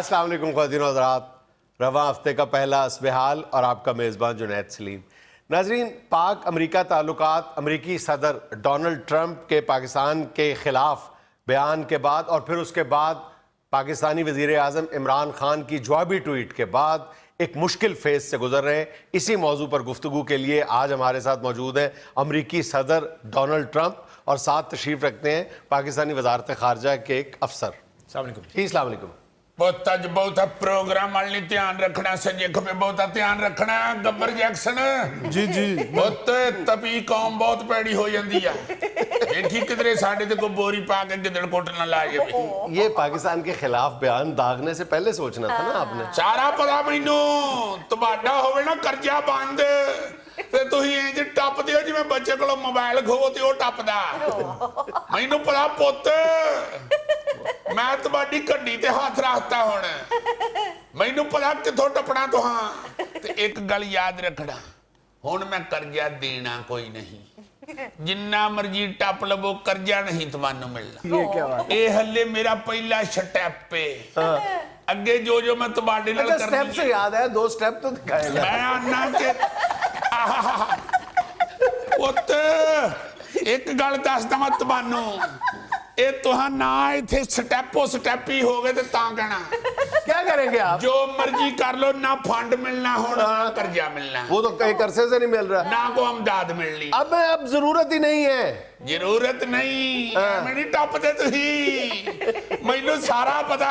अस्सलाम वालेकुम ख़वातीन और हज़रात, रवां हफ्ते का पहला असबहाल और आपका मेज़बान जुनैद सलीम। नाज़रीन, पाक अमरीका ताल्लुकात अमरीकी सदर डोनाल्ड ट्रंप के पाकिस्तान के ख़िलाफ़ बयान के बाद और फिर उसके बाद पाकिस्तानी वज़ीर आज़म इमरान खान की जवाबी ट्वीट के बाद एक मुश्किल फेज़ से गुजर रहे हैं। इसी मौजू पर गुफ्तगू के लिए आज हमारे साथ मौजूद हैं अमरीकी सदर डोनाल्ड ट्रंप और साथ तशरीफ़ रखते हैं पाकिस्तानी वज़ारत ख़ारजा के एक अफसर। अस्सलाम वालेकुम। बहुत अज बहुत प्रोग्राम वाली ध्यान रखना, सजे खबे बहुत ध्यान रखना। गब्बर जैक्सन जी जी बहुत तपी कौम बहुत पैड़ी हो जाती है। देखी किधरे साढ़े ते को बोरी पा के गिदड़ कोट ना ला जाए। ये पाकिस्तान के खिलाफ बयान दागने से पहले सोचना था ना आपने। सारा पता मैनू तुहाडा होवे ना कर्जा बंद ते तुसीं इंज टपदे हो जिवें बच्चे कोलों मोबाइल खोवो ते ओह टपदा। मैनू पता पुੱਤ मैं तुहाडी घड्डी ते हथ रखता हुण मैनू पता कित्थों टपना तुहां। ते एक गल याद रखना, हुण मैं कर्जा देना कोई नहीं, जिन्ना मर्जी टप लवो कर्जा नहीं तुहानू मिलना। ये क्या बात? ये हले मेरा पहला स्टेप है। अगे जो जो मैं तुहाडे नाल करनी स्टेप से याद है, 2 स्टेप तो दिखाए ना। मैं आना के पुੱਤ एक गल दसदा मैं तुहानू, ये तुहां ना इत्थे स्टेपो स्टेप ही हो गए तो तां कहना क्या करेंगे आप? जो मर्जी कर लो, ना फंड मिलना हो ना कर्जा मिलना, वो तो कई अरसे से नहीं मिल रहा। ना को अमदाद मिलनी। अब जरूरत ही नहीं है। जरूरत नहीं, मेरी टप दे तुही मैनू सारा पता।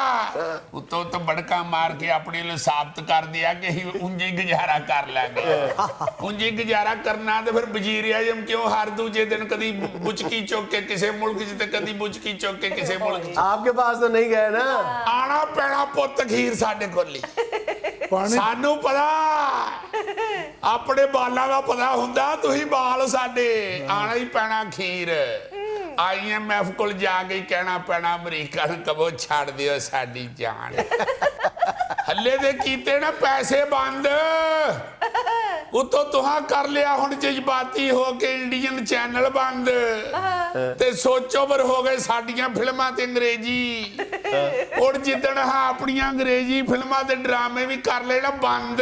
उतो तो बड़का मार के अपने लिए साबित कर दिया कि ही उंजे गुजारा कर लेंगे। उंजे गुजारा करना तो फिर वजीर आज़म क्यों हर दूजे दिन कदी बुचकी चुक के किसी मुल्क च ते कदी बुचकी चुक के किसी मुल्क च। आपके पास तो नहीं गए ना। आना पैना पुੱਤ खीर साडे कोल सानू पता, अपने बालों का पता हुंदा, तुही बाल साडे आना ही पैना खीर। IMF कोल जाके कहना पैना अमरीका नूं कबो छड़ दिओ साडी जान। हल्ले दे कीते ना पैसे बंद, उतो तुहां कर लिया हुण जज्बाती हो के इंडियन चैनल बंद ते सोचो पर हो गए साडियां फिल्मां ते अंग्रेजी। हुण जिद्दण अपनियां अंग्रेजी फिल्मां ते ड्रामे भी कर लेना बंद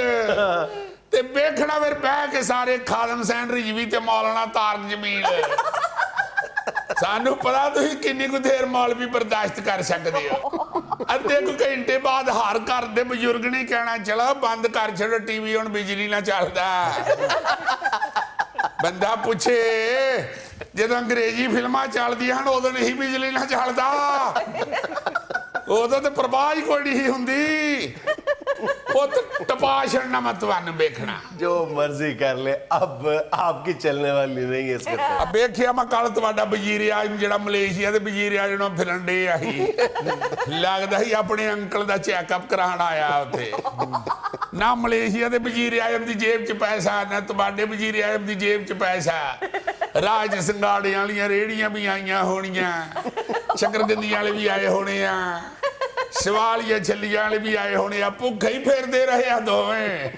ते वेखना फिर बह के सारे खादम हुसैन रिजवी ते मौलाना तारक जमील। सानू पता तुसीं किन्नी कुछ देर मौलवी बर्दाश्त कर सकते हो। अद्धे कुछ घंटे बाद हर घर दे बजुर्ग ने कहना चलो बंद कर छड़ो टीवी, हुण बिजली ना चलदा। बंदा पूछे जदों अंग्रेजी फिल्मां चलदियां हन उदों नहीं बिजली ना चलदा, उदों ते परवाह ही कोई नहीं हुंदी। पुੱਤ टपा छड़ना मैं तुहानू वेखना जो मर्जी कर ले, अब आपकी चलने वाली नहीं है इसके। अब वेखिया मैं कल तुहाडा वजीर आज़म जिहड़ा मलेशिया दे वजीर आज़म नाल फिरन डे आही, लगदा ही अपने अंकल दा चैकअप कराउण आया उत्थे। ना मलेशिया दे वजीर आज़म दी जेब च पैसा, ना तुहाडे वजीर आज़म दी जेब च पैसा। राज संगाड़े वालियां रेहड़ियां भी आईयां होणियां, शकरगंदी वाले भी आए होने आ, सवालिया छलियां वाले भी आए होने आ, भुखे ही फेरदे रहे आ दोवें।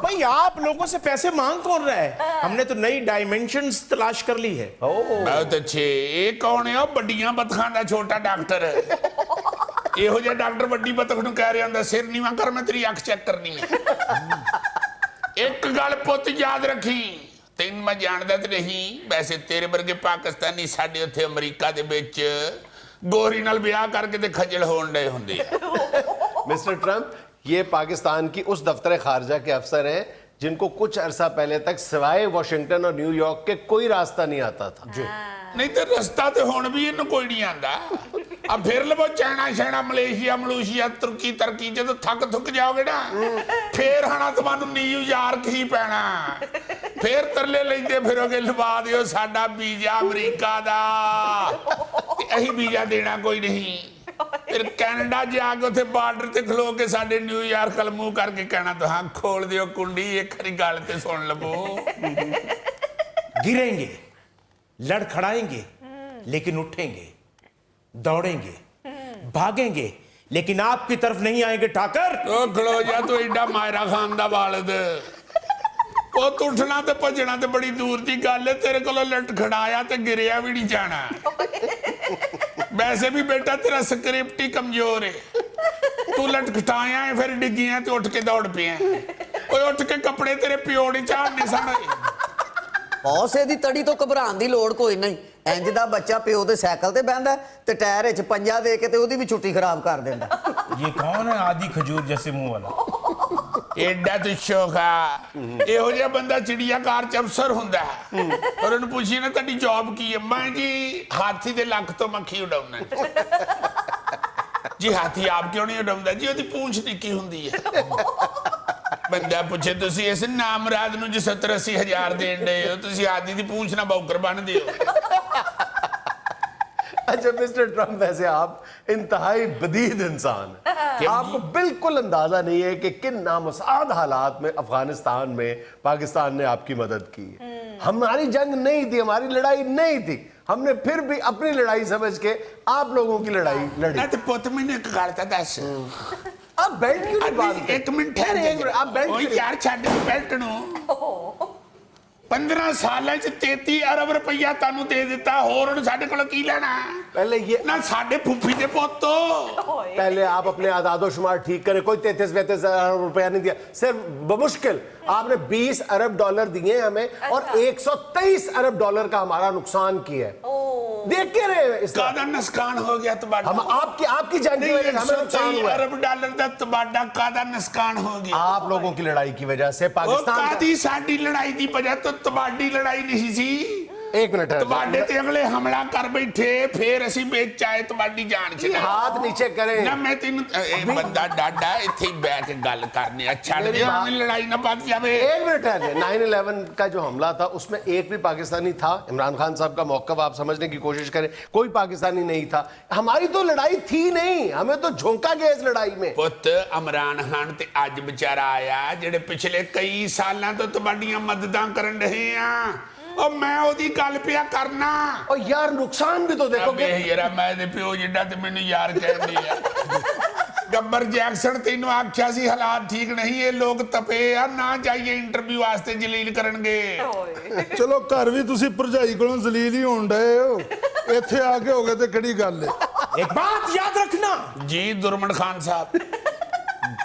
भाई आप लोगों से पैसे मांग कौन रहा है? हमने तो नई डायमेंशंस तलाश कर ली है। बहुत अच्छे। ये कौन है? बड़ियां बतखां दा छोटा डॉक्टर। ਇਹੋ ਜਿਹਾ ਡਾਕਟਰ ਵੱਡੀ ਬਤਖ ਨੂੰ ਕਹਿ ਰਿਹਾ ਹੁੰਦਾ ਸਿਰ ਨੀਵਾਂ ਕਰ ਮੈਂ ਤੇਰੀ ਅੱਖ ਚੈੱਕ ਕਰਨੀ ਹੈ। ਇੱਕ ਗੱਲ ਪੁੱਤ ਯਾਦ ਰੱਖੀ, ਤੈਨੂੰ ਮੈਂ ਜਾਣਦਾ ਤੇ ਨਹੀਂ, ਵੈਸੇ ਤੇਰੇ ਵਰਗੇ ਪਾਕਿਸਤਾਨੀ ਸਾਡੇ ਉੱਥੇ ਅਮਰੀਕਾ ਦੇ ਵਿੱਚ ਗੋਰੀ ਨਾਲ ਵਿਆਹ ਕਰਕੇ ਤੇ ਖੱਜਲ ਹੋਣ ਡਏ ਹੁੰਦੇ ਆ। मिस्टर ट्रंप, ये पाकिस्तान की उस दफ्तर खारजा के अफसर हैं जिनको कुछ अरसा पहले तक सिवाय वाशिंगटन और न्यूयॉर्क के कोई रास्ता नहीं आता था। नहीं तो रास्ता तो हुण भी इन्हूं कोई नहीं आंदा। अब फिर लवो चाइना शैना मलेशिया मलूशिया तुर्की तरकी जदों थक थुक जाओगे ना फिर हाना तुहानूं न्यूयॉर्क ही पैना। फिर तरले लैंदे फिरोगे लवा दिओ साडा वीजा अमरीका दा, अहीं वीजा देना कोई नहीं। फिर कैनेडा जाके उत्थे बार्डर ते खलो के साडे न्यूयॉर्क वाल मूंह करके कहना तुहां खोल दिओ कुंडी, एक खरी गल ते सुन लवो। गिरेंगे, लड़खड़ाएंगे, लेकिन उठेंगे, दौड़ेंगे, भागेंगे, लेकिन आपकी तरफ नहीं आएंगे ठाकर। ओ खलो जा तू एडा मायरा खान दा वालिद, पुੱਤ उठना ते भजना ते बड़ी दूर दी गल है, तेरे कोलों लटखड़ाया ते गिरिया भी नहीं जाना। वैसे भी बेटा तेरा स्क्रिप्ट ही कमजोर है। ਤੂੰ ਲਟਕਟਾਇਆ ਫਿਰ ਡਿੱਗੀਆਂ ਤੇ ਉੱਠ ਕੇ ਦੌੜ ਪਿਆ ਓਏ ਉੱਠ ਕੇ ਕੱਪੜੇ ਤੇਰੇ ਪਿਓ ਨੇ ਝਾੜਨੇ ਸਨ ਬੌਸ ਇਹਦੀ ਤੜੀ ਤੋਂ ਘਬਰਾਉਣ ਦੀ ਲੋੜ ਕੋਈ ਨਹੀਂ ਇੰਜ ਦਾ ਬੱਚਾ ਪਿਓ ਦੇ ਸਾਈਕਲ ਤੇ ਬਹਿੰਦਾ ਤੇ ਟਾਇਰ ਵਿੱਚ ਪੰਜਾ ਦੇ ਕੇ ਤੇ ਉਹਦੀ ਵੀ ਛੁੱਟੀ ਖਰਾਬ ਕਰ ਦਿੰਦਾ ये कौन है आदि खजूर जैसे मुंह वाला ਐਡਾ ਤੇ ਸ਼ੋਖਾ ਇਹੋ ਜਿਹਾ ਬੰਦਾ ਚਿੜੀਆ ਘਰ ਚ ਅਫਸਰ ਹੁੰਦਾ ਔਰ ਉਹਨੂੰ ਪੁੱਛੀ ਨਾ ਤੁਹਾਡੀ ਜੌਬ ਕੀ ਹੈ ਮੈਂ ਜੀ ਹਾਥੀ ਦੇ ਲੱਕ ਤੋਂ ਮੱਖੀ ਉਡਾਉਣਾ ਜੀ ਹਾਥੀ ਆਪ ਕਿਉਂ ਨਹੀਂ ਉਡਾਉਂਦਾ ਜੀ ਉਹਦੀ ਪੂੰਛ ਨਿੱਕੀ ਹੁੰਦੀ ਹੈ ਬੰਦਾ ਪੁੱਛੇ ਤੁਸੀਂ ਇਸ ਨਾਮਰਾਦ ਨੂੰ ਜੀ 70-80 ਹਜ਼ਾਰ ਦੇਣ ਦੇ ਹੋ ਤੁਸੀਂ ਆਦੀ ਦੀ ਪੂੰਛ ਨਾ ਬੌਕਰ ਬੰਨਦੇ ਹੋ अच्छा मिस्टर ट्रम्प वैसे आप इंतहाई बदीद इंसान हैं आपको बिल्कुल अंदाजा नहीं है कि किन नामुसाद हालात में अफगानिस्तान में पाकिस्तान ने आपकी मदद की है हमारी जंग नहीं थी हमारी लड़ाई नहीं थी हमने फिर भी अपनी लड़ाई समझ के आप लोगों की लड़ाई लड़ी ਨਾ ਤੇ ਪੁੱਤ ਮੈਨੂੰ ਇੱਕ ਗੱਲ ਤਾਂ ਦੱਸ आप बेल्ट क्यों नहीं बांधते ਇੱਕ ਮਿੰਟ ਠਹਿਰ ਜਾ आप बेल्ट ਓਏ ਯਾਰ ਛੱਡ ਬੈਲਟ ਨੂੰ 15 ਸਾਲਾਂ ਚ 33 ਅਰਬ ਰੁਪਈਆ ਤੁਹਾਨੂੰ ਦੇ ਦਿੱਤਾ ਹੋਰ ਹੁਣ ਸਾਡੇ ਕੋਲ ਕੀ ਲੈਣਾ पहले ये ਨਾ ਸਾਡੇ ਫੁੱਫੀ ਦੇ ਪੁੱਤ पहले आप अपने आदादो शुमार ठीक करें कोई 33-35 अरब रुपया नहीं दिया सिर्फ बमुश्किल आपने 20 अरब डॉलर दिए हमें और 123 अरब डॉलर का हमारा नुकसान किया है देख के रहे हैं इसका ਕਾਦਾ ਨੁਕਸਾਨ ਹੋ ਗਿਆ ਤੁਹਾਡਾ हम आपकी जंग की वजह से हमें नुकसान हुआ है। ਅਰਬ ਡਾਲਰ ਦਾ ਤੁਹਾਡਾ ਕਾਦਾ ਨੁਕਸਾਨ ਹੋ ਗਿਆ आप लोगों की लड़ाई की वजह से ਉਹ पाकिस्तान का- ਕਾਦੀ ਸਾਡੀ ਲੜਾਈ ਦੀ ਵਜ੍ਹਾ ਤੋਂ ਤੁਹਾਡੀ ਲੜਾਈ ਨਹੀਂ ਸੀ एक मिनट है ਤੁਹਾਡੇ ਤੇ ਅਗਲੇ ਹਮਲਾ ਕਰ ਬੈਠੇ ਫੇਰ ਅਸੀਂ ਵਿੱਚ ਆਏ ਤੁਹਾਡੀ ਜਾਨ ਚ हाथ नीचे करें ਨਾ ਮੈਂ ਤੈਨੂੰ ਇਹ ਬੰਦਾ ਡਾਡਾ ਇੱਥੇ ਹੀ ਬੈਠ ਕੇ ਗੱਲ ਕਰਨੀ ਆ ਛੱਡ ਦੇ ਐਵੇਂ ਲੜਾਈ ਨਾ ਪੱਕ ਜਾਵੇ एक मिनट है 9/11 का जो हमला था उसमें एक भी पाकिस्तानी था इमरान खान साहब का मौक़िफ़ आप समझने की कोशिश करें कोई पाकिस्तानी नहीं था हमारी तो लड़ाई थी नहीं हमें तो झोंका गया इस लड़ाई में ਪੁੱਤ ਇਮਰਾਨ ਖਾਨ ਤੇ ਅੱਜ ਵਿਚਾਰਾ ਆਇਆ ਜਿਹੜੇ ਪਿਛਲੇ ਕਈ ਸਾਲਾਂ ਤੋਂ ਤੁਹਾਡੀਆਂ ਮਦਦਾਂ ਕਰਨ ਰਹੇ ਆ ਉਹ ਮੈਂ ਉਹਦੀ ਗੱਲ ਪਿਆ ਕਰਨਾ और यार नुकसान भी तो देखो ਅਬੇ ਯਾਰਾ ਮੈਂ ਦੇ ਪਿਓ ਜਿੱਡਾ ਤੇ ਮੈਨੂੰ ਯਾਰ ਕਹਿੰਦੀ ਆ ਗੱਬਰ ਜੈਕਸਨ ਤੈਨੂੰ ਆਖਿਆ ਸੀ ਹਾਲਾਤ ਠੀਕ ਨਹੀਂ ਇਹ ਲੋਕ ਤਪੇ ਆ ਨਾ ਜਾਈਏ ਇੰਟਰਵਿਊ ਵਾਸਤੇ ਜਲੀਲ ਕਰਨਗੇ ਚਲੋ ਘਰ ਵੀ ਤੁਸੀਂ ਭਰਜਾਈ ਕੋਲੋਂ ਜ਼ਲੀਲ ਹੀ ਹੋਣ ਡਏ ਹੋ ਇੱਥੇ ਆ ਕੇ ਹੋ ਗਏ ਤੇ ਕਿਹੜੀ ਗੱਲ ਹੈ एक बात याद रखना ਜੀ ਦੁਰਮਨ ਖਾਨ ਸਾਹਿਬ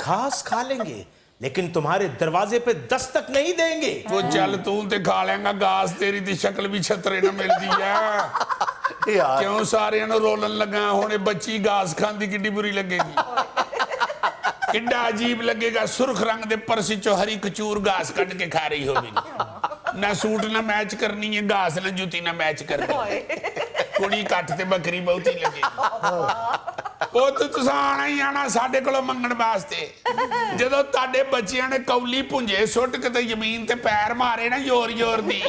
घास खा लेंगे लेकिन तुम्हारे दरवाजे पे दस्तक नहीं देंगे ਉਹ ਚੱਲ ਤੂੰ ਤੇ ਖਾ ਲੇਗਾ ਗਾਸ ਤੇਰੀ ਦੀ ਸ਼ਕਲ ਵੀ ਛਤਰੇ ਨਾਲ ਮਿਲਦੀ ਆ यार ਕਿਉਂ ਸਾਰਿਆਂ ਨੂੰ ਰੋਲਣ ਲੱਗਾ ਹੁਣ ਇਹ ਬੱਚੀ ਗਾਸ ਖਾਂਦੀ ਕਿੱਡੀ ਬੁਰੀ ਲੱਗੇਗੀ ਕਿੱਡਾ ਅਜੀਬ ਲੱਗੇਗਾ ਸੁਰਖ ਰੰਗ ਦੇ ਪਰਸ ਚੋਂ ਹਰੀ ਕਚੂਰ ਗਾਸ ਕੱਢ ਕੇ ਖਾ ਰਹੀ ਹੋਵੇਗੀ ਨਾ ਸੂਟ ਨਾ ਮੈਚ ਕਰਨੀ ਹੈ ਗਾਸ ਨਾਲ ਜੁੱਤੀ ਨਾ ਮੈਚ ਕਰਨੀ ਕੁੜੀ ਕੱਟ ਤੇ ਬੱਕਰੀ ਬਹੁਤੀ ਲੱਗੇਗੀ ਉਹ ਤੁਸੀਂ ਆਣਾ ਹੀ ਆਣਾ ਸਾਡੇ ਕੋਲੋਂ ਮੰਗਣ ਵਾਸਤੇ ਜਦੋਂ ਤੁਹਾਡੇ ਬੱਚਿਆਂ ਨੇ ਕੌਲੀ ਭੁੰਜੇ ਸੁੱਟ ਕੇ ਤੇ ਜ਼ਮੀਨ ਤੇ ਪੈਰ ਮਾਰੇ ਨਾ ਜ਼ੋਰ ਦੀ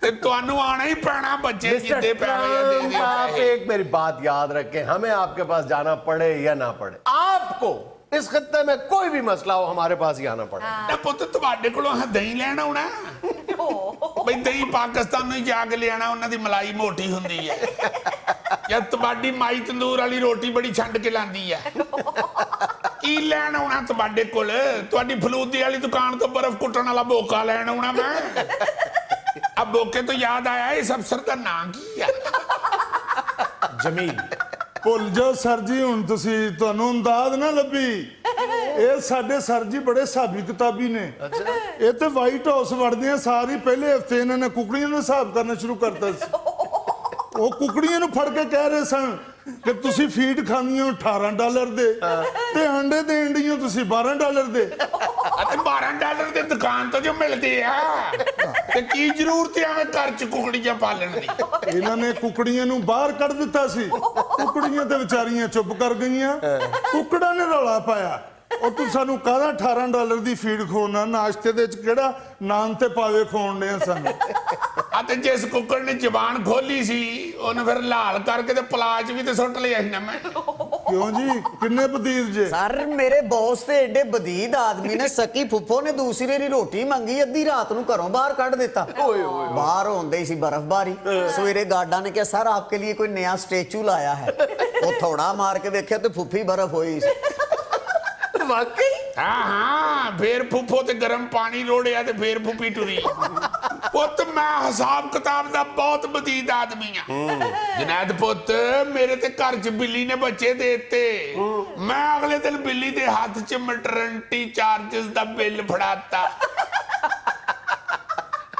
ਤੇ ਤੁਹਾਨੂੰ ਆਣਾ ਹੀ ਪੈਣਾ ਬੱਚੇ मिस्टर ਜਿੱਦੇ ਪੈਣੇ ट्रम्प, आप एक मेरी बात याद रखें हमें आपके पास जाना पड़े या ना पड़े आपको इस खत्ते में कोई भी मसला हो हमारे पास ही आना पड़े ਨਾ ਪੁੱਤ ਤੁਹਾਡੇ ਕੋਲੋਂ ਦਹੀਂ ਲੈਣ ਆਉਣਾ ਬਈ ਦਹੀਂ ਪਾਕਿਸਤਾਨ ਨੂੰ ਹੀ ਜਾ ਕੇ ਲਿਆਣਾ ਉਹਨਾਂ ਦੀ ਮਲਾਈ ਮੋਟੀ ਹੁੰਦੀ ਹੈ ਜਾਂ ਤੁਹਾਡੀ ਮਾਈ ਤੰਦੂਰ ਵਾਲੀ ਰੋਟੀ ਬੜੀ ਛੰਡ ਕੇ ਲਾਂਦੀ ਹੈ ਕੀ ਲੈਣ ਆਉਣਾ ਤੁਹਾਡੇ ਕੋਲ ਤੁਹਾਡੀ ਫਲੂਦੀ ਵਾਲੀ ਦੁਕਾਨ ਤੋਂ ਬਰਫ਼ ਕੁੱਟਣ ਵਾਲਾ ਬੋਕਾ ਲੈਣ ਆਉਣਾ ਮੈਂ ਆ ਬੋਕੇ ਤੋਂ ਯਾਦ ਆਇਆ ਇਸ ਅਫਸਰ ਦਾ ਨਾਂ ਕੀ ਹੈ जमील ਭੁੱਲ ਜਾਓ ਸਰ ਜੀ ਹੁਣ ਤੁਸੀਂ ਤੁਹਾਨੂੰ ਅੰਦਾਜ਼ ਨਾ ਲੱਭੀ ਇਹ ਸਾਡੇ ਸਰ ਜੀ ਬੜੇ ਹਿਸਾਬੀ ਕਿਤਾਬੀ ਨੇ ਇਹ ਤੇ ਵਾਈਟ ਹਾਊਸ ਵੜਦੇ ਆ ਸਾਰੀ ਪਹਿਲੇ ਹਫਤੇ ਇਹਨਾਂ ਨੇ ਕੁਕੜੀਆਂ ਦਾ ਹਿਸਾਬ ਕਰਨਾ ਸ਼ੁਰੂ ਕਰਤਾ ਸੀ ਉਹ ਕੁਕੜੀਆਂ ਨੂੰ ਫੜ ਕੇ ਕਹਿ ਰਹੇ ਸਨ ਕਿ ਤੁਸੀਂ ਫੀਡ ਖਾਂਦੀਆਂ ਹੋ $18 ਦੇ ਤੇ ਅੰਡੇ ਦੇਣ ਦੀਆਂ ਤੁਸੀਂ $12 ਦੇ ਅਤੇ $12 ਦੇ ਦੁਕਾਨ ਤੋਂ ਜੋ ਮਿਲਦੇ ਆ ਤੇ ਕੀ ਜ਼ਰੂਰਤ ਹੈ ਐਵੇਂ ਘਰ ਚ ਕੁਕੜੀਆਂ ਪਾਲਣ ਦੀ ਇਹਨਾਂ ਨੇ ਕੁਕੜੀਆਂ ਨੂੰ ਬਾਹਰ ਕੱਢ ਦਿੱਤਾ ਸੀ ਕੁਕੜੀਆਂ ਤੇ ਵਿਚਾਰੀਆਂ ਚੁੱਪ ਕਰ ਗਈਆਂ ਕੁਕੜਾਂ ਨੇ ਰੌਲਾ ਪਾਇਆ ਉਹ ਤੂੰ ਸਾਨੂੰ ਕਾਹਦਾ $18 ਦੀ ਫੀਡ ਖਵਾਉਣਾ ਨਾਸ਼ਤੇ ਦੇ ਵਿੱਚ ਕਿਹੜਾ ਨਾਨ ਤੇ ਪਾਵੇ ਖਵਾਉਣ ਦੇ ਸਾਨੂੰ ਅਤੇ ਜਿਸ ਕੁੱਕੜ ਨੇ ਜ਼ਬਾਨ ਖੋਲੀ ਸੀ ਉਹਨੂੰ ਫਿਰ ਲਾਲ ਕਰਕੇ ਤੇ ਪਲਾਚ ਵੀ ਤੇ ਸੁੱਟ ਲਿਆ ਸੀ ਨਾ ਮੈਂ ਕਿਉਂ ਜੀ ਕਿੰਨੇ ਬਦੀਦ ਜੇ ਸਰ ਮੇਰੇ ਬੌਸ ਤੇ ਏਡੇ ਬਦੀਦ ਆਦਮੀ ਨੇ ਸਕੀ ਫੁੱਫੋ ਨੇ ਦੂਸਰੇ ਦੀ ਰੋਟੀ ਮੰਗੀ ਅੱਧੀ ਰਾਤ ਨੂੰ ਘਰੋਂ ਬਾਹਰ ਕੱਢ ਦਿੱਤਾ ਬਾਹਰ ਹੁੰਦੇ ਹੀ ਸੀ ਬਰਫ਼ਬਾਰੀ ਸਵੇਰੇ ਗਾਰਡਾਂ ਨੇ ਕਿਹਾ ਸਰ ਆਪਕੇ लिए कोई नया स्टैचू लाया है ਉਹ ਥੋੜਾ ਮਾਰ ਕੇ ਦੇਖਿਆ ਤੇ ਫੁੱਫੀ ਬਰਫ਼ ਹੋਈ ਸੀ वाकई ਹਾਂ ਫੇਰ ਫੁੱਫੋ ਤੇ ਗਰਮ ਪਾਣੀ ਲੋੜਿਆ ਤੇ ਫੇਰ ਫੁੱਫੀ ਟੁਰੀ ਪੁੱਤ ਮੈਂ ਹਿਸਾਬ ਕਿਤਾਬ ਦਾ ਬਹੁਤ ਬਦੀਦ ਆਦਮੀ ਆ ਜੁਨੈਦ ਪੁੱਤ ਮੇਰੇ ਤੇ ਘਰ 'ਚ ਬਿੱਲੀ ਨੇ ਬੱਚੇ ਦੇ ਦਿੱਤੇ ਮੈਂ ਅਗਲੇ ਦਿਨ ਬਿੱਲੀ ਦੇ ਹੱਥ 'ਚ ਮੈਟਰਨਿਟੀ ਚਾਰजेस ਦਾ ਬਿੱਲ ਫੜਾਤਾ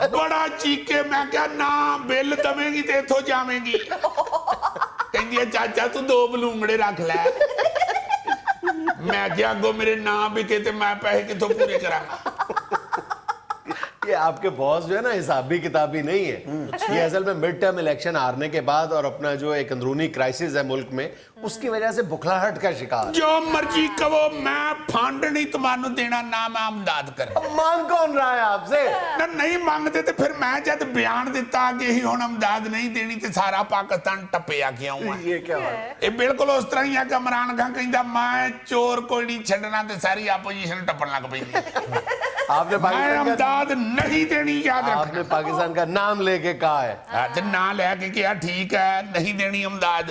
ਬੜਾ ਚੀਕੇ ਮੈਂ ਕਿਹਾ ਨਾ ਬਿੱਲ ਦਵੇਂਗੀ ਤੇ ਇੱਥੋਂ ਜਾਵੇਂਗੀ ਕਹਿੰਦੀ ਹੈ ਚਾਚਾ ਤੂੰ 2 ਬਲੂੰਗੜੇ ਰੱਖ ਲੈ ਮੈਂ ਕਿਹਾ ਅੱਗੋਂ ਮੇਰੇ ਨਾਂ ਵਿਕੇ ਤੇ ਮੈਂ ਪੈਸੇ ਕਿੱਥੋਂ ਪੂਰੇ ਕਰਾਂਗਾ ये आपके बॉस जो है ना हिसाबी किताबी नहीं है ये असल में मिड टर्म इलेक्शन हारने के बाद और अपना जो एक अंदरूनी क्राइसिस है मुल्क में उसकी वजह से बुखलाहट का शिकार जो मर्जी कहो मैं फंड नहीं तुम्हानू देना ना मैं आमदाद कर मांग कौन रहा है आपसे ना नहीं मांगते तो फिर मैं जब बयान दिता कि ही हुण आमदाद नहीं देनी ते सारा पाकिस्तान टप्पिया क्यों है ये क्या बात ये बिल्कुल उस तरह ही है कि इमरान खान कहता मैं चोर कोई नहीं छड़ना ते सारी आपोजिशन टप्पन लग पई आपने मैं आमदाद नहीं देनी याद रखना आपने पाकिस्तान का नाम लेके कहा है ते ना लेके क्या ठीक है नहीं देनी आमदाद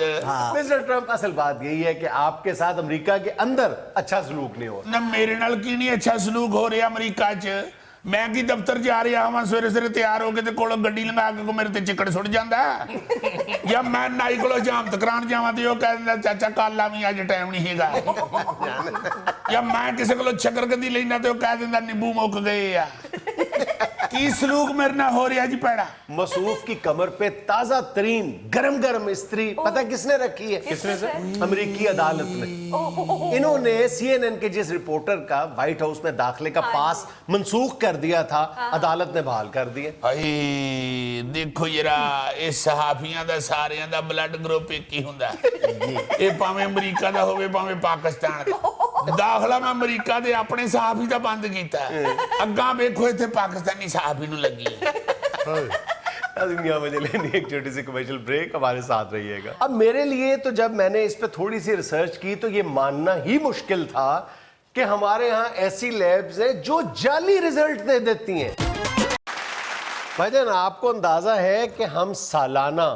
मिस्टर ट्रंप असल बात यही है कि आपके साथ अमेरिका के अंदर अच्छा सलूक नहीं हो ना मेरे नाल की नहीं अच्छा सलूक हो रहा अमरीका च मैं की दफ्तर जा रहा हाँ सवेरे सवेरे तैयार होके ते कोलों गड्डी लंघा के मेरे ते चिकड़ सुट जांदा या मैं नाई कोलों जामत कराण जावां ते ओह कह दिंदा चाचा कल आवीं अज टाइम नहीं हैगा या मैं किसी कोलों शकरकंदी लेना ते ओह कह दिंदा नींबू मुक गए आ की सलूक मेरे नाल हो रहा जी पैड़ा मसूफ की कमर पे ताजा तरीन गरम गरम इस्त्री पता किसने रखी है किसने से अमेरिकी अदालत में इन्होंने CNN के जिस रिपोर्टर का व्हाइट हाउस में दाखिले का पास मनसूख कर दिया था अदालत ने बहाल कर दिए हाय देखो जरा ये सहाफियां दा सारियां दा ब्लड ग्रुप एक ही हुंदा ये भावें अमेरिका दा होवे भावें पाकिस्तान दा दाखला मैं अमेरिका दे अपने सहाफी दा बंद कीता अग्गा वेखो इत्थे पाकिस्तानी सहाफी नूं लगी दुनिया में लेनी एक छोटी सी कमर्शियल ब्रेक हमारे साथ रहिएगा अब मेरे लिए तो जब मैंने इस पे थोड़ी सी रिसर्च की तो ये मानना ही मुश्किल था कि हमारे यहाँ ऐसी लैब्स हैं जो जाली रिजल्ट दे देती हैं भाईजान आपको अंदाजा है कि हम सालाना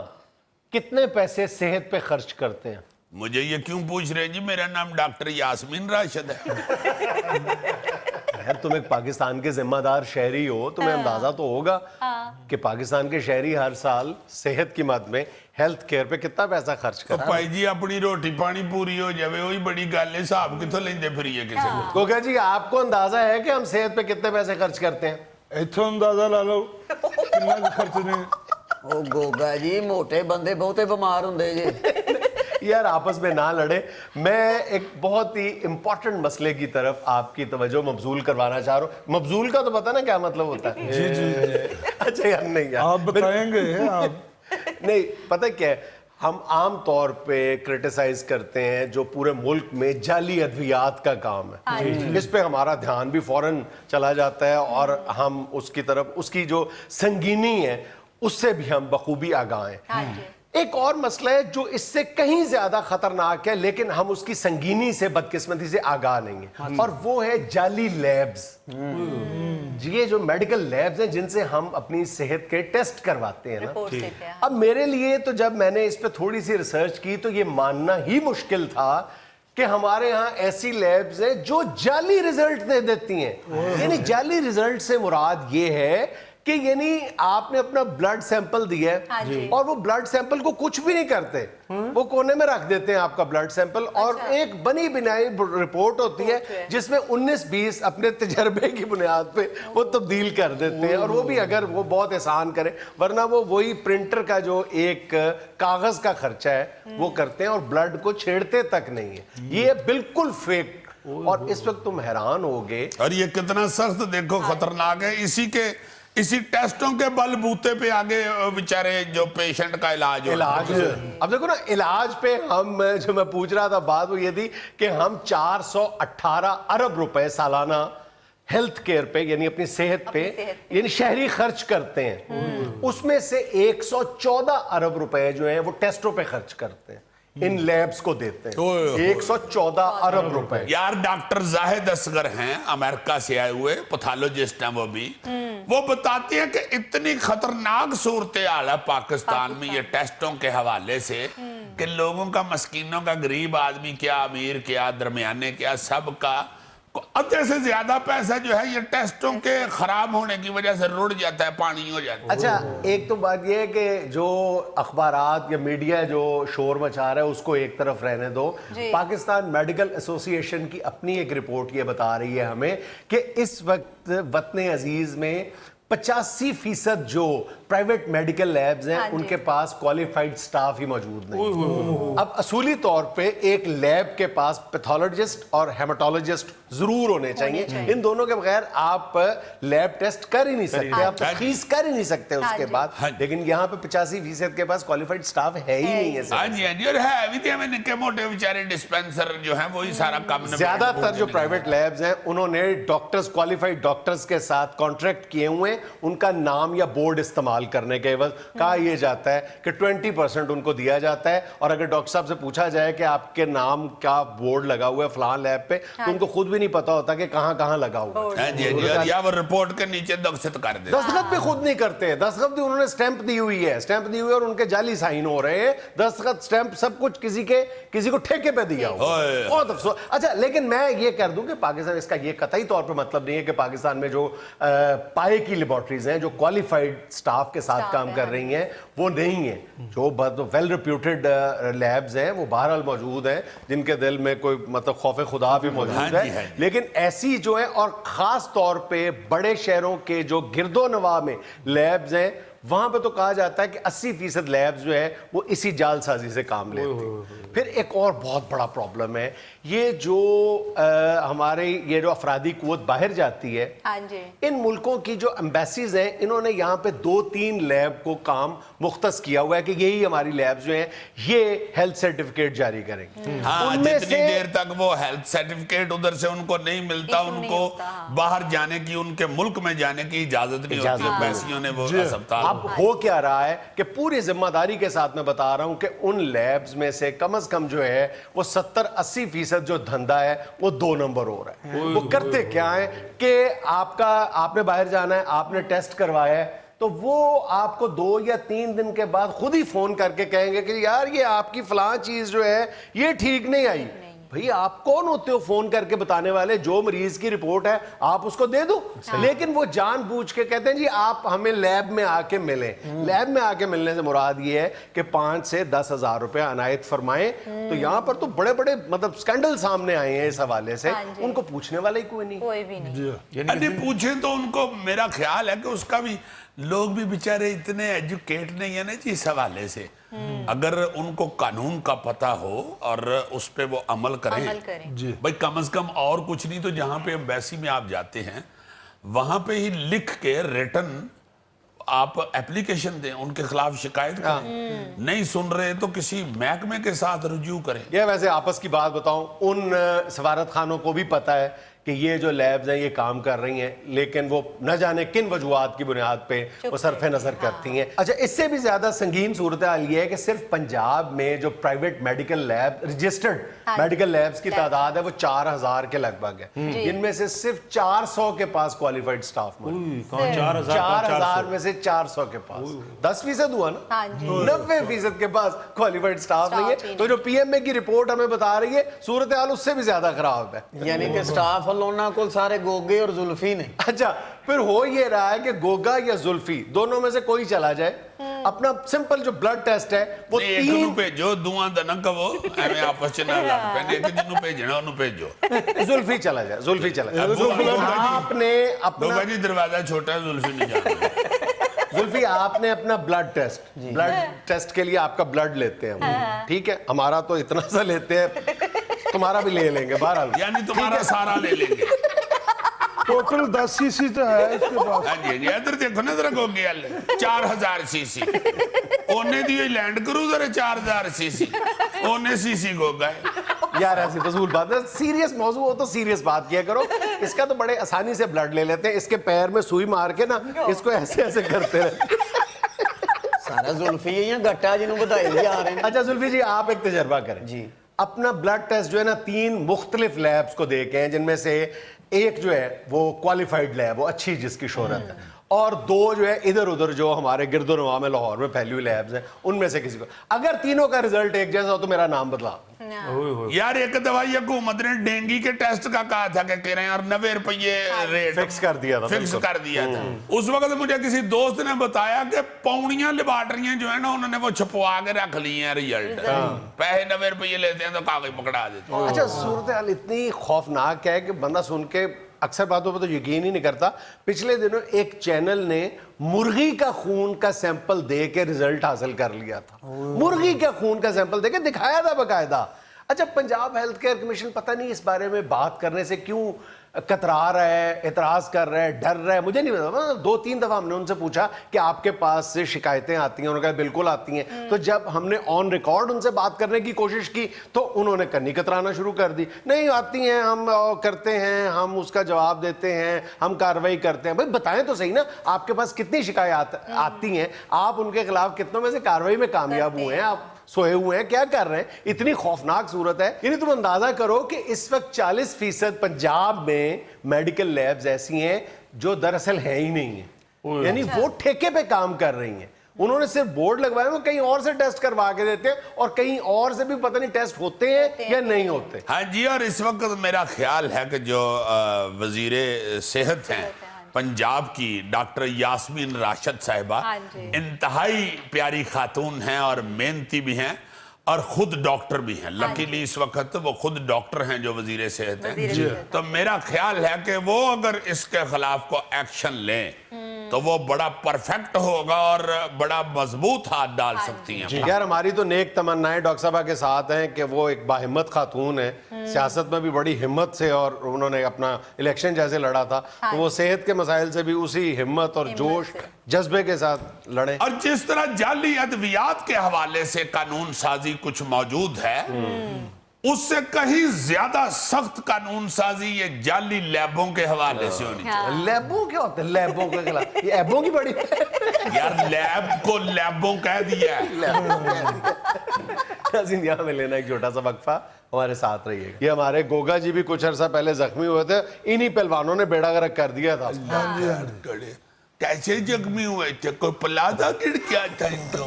कितने पैसे सेहत पे खर्च करते हैं मुझे ये क्यों पूछ रहे हैं जी मेरा नाम डॉक्टर यास्मीन राशिद है यार तुम एक पाकिस्तान के जिम्मेदार शहरी हो तुम्हें अंदाजा तो होगा कि पाकिस्तान के शहरी हर साल सेहत की मद में हेल्थ केयर पे कितना पैसा खर्च कर रहा है भाई जी अपनी रोटी पानी पूरी हो जावे वही बड़ी गल है हिसाब किथों लेंदे फिरिए किसी को गोगा जी आपको अंदाजा है कि हम सेहत पे कितने पैसे खर्च करते हैं ਇੱਥੋਂ ਅੰਦਾਜ਼ਾ ਲਾ ਲਓ ਕਿੰਨਾ ਕੁ ਖਰਚ ਨੇ ਉਹ ਗੋਗਾ ਜੀ ਮੋਟੇ ਬੰਦੇ ਬਹੁਤੇ ਬਿਮਾਰ ਹੁੰਦੇ ਜੇ यार आपस में ना लड़े मैं एक बहुत ही इंपॉर्टेंट मसले की तरफ आपकी तवज्जो मबजूल करवाना चाह रहा हूँ मबजूल का तो पता ना क्या मतलब होता है जी जी अच्छा यार नहीं यार आप बताएंगे आप नहीं पता क्या है हम आम तौर पे क्रिटिसाइज करते हैं जो पूरे मुल्क में जाली अद्वियात का काम है इस पे हमारा ध्यान भी फौरन चला जाता है और हम उसकी तरफ उसकी जो संगीनी है उससे भी हम बखूबी आगाह हैं एक और मसला है जो इससे कहीं ज्यादा खतरनाक है लेकिन हम उसकी संगीनी से बदकिस्मती से आगाह नहीं है और वो है जाली लैब्स ये जो मेडिकल लैब्स हैं जिनसे हम अपनी सेहत के टेस्ट करवाते हैं ना अब मेरे लिए तो जब मैंने इस पे थोड़ी सी रिसर्च की तो ये मानना ही मुश्किल था कि हमारे यहाँ ऐसी लैब्स हैं जो जाली रिजल्ट दे देती हैं यानी जाली रिजल्ट से मुराद ये है कि यानी आपने अपना ब्लड सैंपल दिया है और वो ब्लड सैंपल को कुछ भी नहीं करते वो कोने में रख देते हैं आपका ब्लड सैंपल और एक बनी बनाई रिपोर्ट होती है जिसमें 19-20 अपने तजर्बे की बुनियाद पे वो तब्दील कर देते हैं और वो भी अगर वो बहुत एहसान करे वरना वो वही प्रिंटर का जो एक कागज का खर्चा है वो करते हैं और ब्लड को छेड़ते तक नहीं है ये बिल्कुल फेक और इस वक्त तुम हैरान होगे और ये कितना सख्त देखो खतरनाक है इसी टेस्टों के बलबूते पे आगे बेचारे जो पेशेंट का इलाज अब देखो ना इलाज पे हम जो मैं पूछ रहा था बात वो ये थी कि हम 418 अरब रुपए सालाना हेल्थ केयर पे यानी अपनी सेहत पे यानी शहरी खर्च करते हैं उसमें से 114 अरब रुपए जो हैं वो टेस्टों पे खर्च करते हैं इन लैब्स को देते हैं 114 अरब रुपए यार डॉक्टर जाहिद असगर हैं अमेरिका से आए हुए पैथोलॉजिस्ट हैं वो बताते हैं कि इतनी खतरनाक सूरत हाल है पाकिस्तान में ये टेस्टों के हवाले से कि लोगों का मस्कीनों का गरीब आदमी क्या अमीर क्या दरमियाने क्या सबका आधे से ज्यादा पैसा जो है ये टेस्टों के खराब होने की वजह से रुड़ जाता है, पानी हो जाता है। अच्छा, एक तो बात ये है कि जो अखबारात या मीडिया जो शोर मचा रहा है उसको एक तरफ रहने दो। पाकिस्तान मेडिकल एसोसिएशन की अपनी एक रिपोर्ट ये बता रही है हमें कि इस वक्त वतन अजीज में 85% जो प्राइवेट मेडिकल लैब्स हैं उनके पास क्वालिफाइड स्टाफ ही मौजूद नहीं। अब असूली तौर पे एक लैब के पास पैथोलॉजिस्ट और हेमाटोलॉजिस्ट जरूर होने चाहिए। इन दोनों के बगैर आप लैब टेस्ट कर ही नहीं सकते, आप तशखीस कर ही नहीं सकते उसके बाद। लेकिन यहाँ पे 85% के पास क्वालिफाइड स्टाफ है ही नहीं है। हाँ जी, हाँ जी, और है भी थे निक्के मोटे बेचारे डिस्पेंसर जो हैं वही सारा काम। ज्यादातर जो प्राइवेट लैब्स हैं उन्होंने डॉक्टर्स, क्वालिफाइड डॉक्टर्स के साथ कॉन्ट्रैक्ट किए हुए, उनका नाम या बोर्ड इस्तेमाल करने के एवज कहा यह जाता है कि 20% उनको दिया जाता है। और अगर डॉक्टर साहब से पूछा जाए कि आपके नाम का बोर्ड लगा हुआ है फलान लैब पे, तो उनको खुद भी नहीं पता होता कि कहां कहां लगा हुआ है। या वो रिपोर्ट के नीचे दस्तखत कर दे, दस्तखत भी खुद नहीं करते। दस्तखत भी उन्होंने स्टैंप दी हुई है, स्टैंप दी हुई है और उनके जाली साइन हो रहे हैं। दस्तखत, स्टैंप, सब कुछ किसी को ठेके पे दिया हुआ। बहुत अफसोस। अच्छा, लेकिन मैं ये कर दूं कि पाकिस्तान, इसका ये कतई तौर पे मतलब नहीं है कि पाकिस्तान में जो पाए की लेबोरेटरीज हैं जो क्वालिफाइड स्टाफ के साथ काम कर रही हैं वो नहीं है। जो वेल रिप्यूटेड लैब्स हैं वो बहरहाल मौजूद हैं, जिनके दिल में कोई मतलब खौफ खुदा भी मौजूद है। लेकिन ऐसी जो है, और खास तौर पे बड़े शहरों के जो गिरदो नवा में लैब्स हैं वहां पे तो कहा जाता है कि 80% लैब्स जो है वो इसी जालसाजी से काम लेते हैं। फिर एक और बहुत बड़ा प्रॉब्लम है, ये जो हमारे ये जो अफरादी कुव्वत बाहर जाती है, इन मुल्कों की जो एम्बेसीज हैं इन्होंने यहाँ पे 2-3 लैब को काम मुख्तस किया हुआ है कि यही हमारी लैब्स जो हैं ये हेल्थ सर्टिफिकेट जारी करेंगे। हाँ, जितनी देर तक वो हेल्थ सर्टिफिकेट उधर से उनको नहीं मिलता, उनको बाहर जाने की, उनके मुल्क में जाने की इजाजत नहीं होती। एम्बेसियों ने वो अस्पताल। अब हो क्या रहा है कि पूरी जिम्मेदारी के साथ मैं बता रहा हूं कि उन लैब्स में से कम कम जो है वो 70-80% जो धंधा है वो 2 नंबर हो रहा है। वो करते क्या है कि आपने बाहर जाना है, आपने टेस्ट करवाया है, तो वो आपको 2 या 3 दिन के बाद खुद ही फोन करके कहेंगे कि यार ये आपकी फलां चीज जो है ये ठीक नहीं आई। भाई आप कौन होते हो फोन करके बताने वाले? जो मरीज की रिपोर्ट है आप उसको दे दो। लेकिन वो जानबूझ के कहते हैं जी आप हमें लैब में आके मिलें। लैब में आके मिलने से मुराद ये है कि 5 से 10 हजार रुपए अनायत फरमाएं। तो यहाँ पर तो बड़े बड़े मतलब स्कैंडल सामने आए हैं इस हवाले से। उनको पूछने वाला ही कोई नहीं, कोई भी नहीं। यदि पूछे तो उनको, मेरा ख्याल है कि उसका भी लोग भी बेचारे इतने एजुकेट नहीं है ना जी इस हवाले से। अगर उनको कानून का पता हो और उस पे वो अमल करें। भाई कम से कम और कुछ नहीं तो जहां पे एम्बेसी में आप जाते हैं वहां पे ही लिख के रिटन आप एप्लीकेशन दें, उनके खिलाफ शिकायत करें। नहीं सुन रहे तो किसी महकमे के साथ रुजू करें। ये वैसे आपस की बात बताऊं, उन सफारत खानों को भी पता है कि ये जो लैब्स हैं ये काम कर रही हैं, लेकिन वो न जाने किन वजूहात की बुनियाद पे वो सरफे नजर करती हैं। अच्छा, इससे भी ज्यादा संगीन सूरत हाल ये है कि सिर्फ पंजाब में जो private medical lab, registered medical labs की तादाद है वो 4000 के लगभग है। इनमें से सिर्फ 400 के पास क्वालिफाइड स्टाफ मौजूद। 4000 में से 400 के पास 10% हुआ ना। 90% के पास क्वालिफाइड स्टाफ नहीं है। तो जो पीएमए की रिपोर्ट हमें बता रही है सूरत हाल उससे भी ज्यादा खराब है। यानी कि स्टाफ लोना को सारे गोगे और जुल्फी ने। अच्छा, फिर हो ये रहा है कि गोगा या जुल्फी दोनों में से कोई चला जाए, अपना सिंपल जो ब्लड टेस्ट है वो एक नु भेजो, दुआ दा ना कहो, एवें आपस च ना लड़ पैंदे, एक जिन्नु भेजना ओनु भेजो। जुल्फी चला जाए, जुल्फी चला जाए। आपने अपना जी दरवाजा छोटा है, जुल्फी नहीं जाना। जुल्फी आपने अपना ब्लड टेस्ट के लिए आपका ब्लड लेते हैं हम, ठीक है, हमारा तो इतना सा लेते हैं, तुम्हारा भी ले लेंगे बहरहाल, यानी तुम्हारा सारा ले लेंगे। टोटल 10 सीसी तो है इसके पास। हाँ जी, इधर देखो ना जरा गोगे वाले 4000 CC one the land cruiser 4000 CC one CC Goga है। यार ऐसी फजूल बात है, सीरियस मौजू हो तो सीरियस बात किया करो। इसका तो बड़े आसानी से ब्लड ले लेते हैं, इसके पैर में सुई मार के ना इसको ऐसे ऐसे करते रहते। सारा जुल्फी है या गट्टा जिन्हों बधाई जा रहे हैं। अच्छा जुल्फी जी, आप एक तजर्बा करें जी, अपना ब्लड टेस्ट जो है ना 3 मुख्तलिफ लैब्स को देखें, जिनमें से एक जो है वो क्वालिफाइड लैब, वो अच्छी जिसकी शोहरत है, और 2 जो है इधर उधर जो हमारे गिरदोनवा में लाहौर में फैली हुई लैब्स हैं उनमें से किसी को। अगर तीनों का रिजल्ट एक जैसा हो तो मेरा नाम बदला। यार एक दवाई हुकूमत ने डेंगू के टेस्ट का कहा था कि कह रहे हैं यार 90 रुपये रेट फिक्स कर दिया था, फिक्स बिल्कुल। कर दिया था। उस वक्त मुझे किसी दोस्त ने बताया कि पौड़ियां लेबॉर्टरियां जो है ना उन्होंने वो छपवा के रख ली हैं रिजल्ट, पैसे 90 रुपये लेते हैं तो कागज पकड़ा देते हैं। अच्छा, सूरत हाल इतनी खौफनाक है कि बंदा सुन के अक्सर बातों पर तो यकीन ही नहीं करता। पिछले दिनों एक चैनल ने मुर्गी का खून का सैंपल दे के रिजल्ट हासिल कर लिया था। मुर्गी का खून का सैंपल दे के दिखाया था बकायदा। अच्छा, पंजाब हेल्थ केयर कमीशन पता नहीं इस बारे में बात करने से क्यों कतरा रहा है, एतराज कर रहा है, डर रहा है, मुझे नहीं पता। 2-3 दफा हमने उनसे पूछा कि आपके पास से शिकायतें आती हैं, उन्होंने कहा बिल्कुल आती हैं। तो जब हमने ऑन रिकॉर्ड उनसे बात करने की कोशिश की तो उन्होंने कन्नी कतराना शुरू कर दी। नहीं आती हैं, हम करते हैं, हम उसका जवाब देते हैं, हम कार्रवाई करते हैं। भाई बताएं तो सही ना, आपके पास कितनी शिकायत आती हैं, आप उनके खिलाफ कितनों में से कार्रवाई में कामयाब हुए हैं, आप सोए हुए हैं, क्या कर रहे हैं? इतनी खौफनाक सूरत है। यानी तुम अंदाजा करो कि इस वक्त 40% पंजाब में मेडिकल लैब्स ऐसी हैं जो दरअसल है ही नहीं है, यानी वो ठेके पे काम कर रही हैं। उन्होंने सिर्फ बोर्ड लगवाए, वो कहीं और से टेस्ट करवा के देते हैं और कहीं और से भी पता नहीं टेस्ट होते हैं या नहीं होते। हाँ जी, और इस वक्त मेरा ख्याल है कि जो वजीरे सेहत हैं पंजाब की डॉक्टर यास्मीन राशिद साहिबा इंतहाई प्यारी खातून हैं और मेहनती भी हैं और खुद डॉक्टर भी हैं। लकीली इस वक्त वो खुद डॉक्टर हैं जो वजीर सेहत हैं। तो मेरा ख्याल है कि वो अगर इसके खिलाफ को एक्शन लें तो वो बड़ा परफेक्ट होगा और बड़ा मजबूत हाथ डाल सकती हैं। यार हमारी तो नेक तमन्नाएं डॉक्टर साहबा के साथ हैं कि वो एक बाहिम्मत खातून है, सियासत में भी बड़ी हिम्मत से, और उन्होंने अपना इलेक्शन जैसे लड़ा था तो वो सेहत के मसाइल से भी उसी हिम्मत और जोश जज्बे के साथ लड़े। और जिस तरह जाली अद्वियात के हवाले से कानून साजी कुछ मौजूद है, उससे कहीं ज्यादा सख्त कानून साजी ये जाली लैबों के हवाले से होनी चाहिए। लैबों क्या होते हैं? लैबों के खिलाफ ये ऐबों की बड़ी यार लैब को लैबों कह दिया है। नाज़रीन, यहाँ में लेना एक छोटा सा वक्फा, हमारे साथ रहिएगा। ये हमारे गोगा जी भी कुछ अरसा पहले जख्मी हुए थे, इन्हीं पहलवानों ने बेड़ा गर्क कर दिया था। कैसे जख्मी हुए थे? कोई प्लाजा गिर गया था इनको?